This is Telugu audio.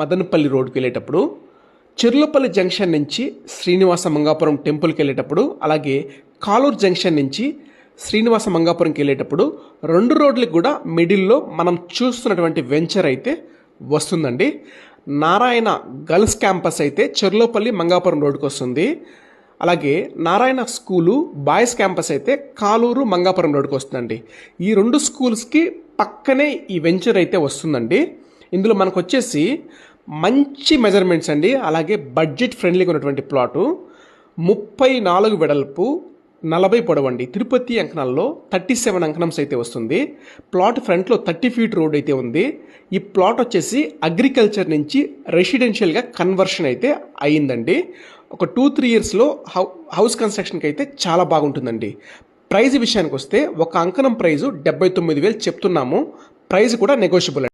మదనపల్లి రోడ్కి వెళ్ళేటప్పుడు, చెర్లపల్లి జంక్షన్ నుంచి శ్రీనివాస మంగాపురం టెంపుల్కి వెళ్ళేటప్పుడు, అలాగే కాలూరు జంక్షన్ నుంచి శ్రీనివాస మంగాపురంకి వెళ్ళేటప్పుడు 2 రోడ్లకు కూడా మిడిల్లో మనం చూస్తున్నటువంటి వెంచర్ అయితే వస్తుందండి. నారాయణ గర్ల్స్ క్యాంపస్ అయితే చెర్లోపల్లి మంగాపురం రోడ్డుకి వస్తుంది. అలాగే నారాయణ స్కూలు బాయ్స్ క్యాంపస్ అయితే కాలూరు మంగాపురం రోడ్డుకి వస్తుందండి. ఈ 2 స్కూల్స్కి పక్కనే ఈ వెంచర్ అయితే వస్తుందండి. ఇందులో మనకు వచ్చేసి మంచి మెజర్మెంట్స్ అండి, అలాగే బడ్జెట్ ఫ్రెండ్లీగా ఉన్నటువంటి ప్లాటు. 34 వెడల్పు, 40 పొడవండి. తిరుపతి అంకణాల్లో 37 అంకణంస్ అయితే వస్తుంది. ప్లాట్ ఫ్రంట్లో 30 ఫీట్ రోడ్ అయితే ఉంది. ఈ ప్లాట్ వచ్చేసి అగ్రికల్చర్ నుంచి రెసిడెన్షియల్గా కన్వర్షన్ అయితే అయ్యిందండి. ఒక 2-3 ఇయర్స్లో హౌస్ కన్స్ట్రక్షన్కి అయితే చాలా బాగుంటుందండి. ప్రైజ్ విషయానికి వస్తే ఒక అంకణం ప్రైజు 79,000 చెప్తున్నాము. ప్రైజ్ కూడా నెగోషియబుల్.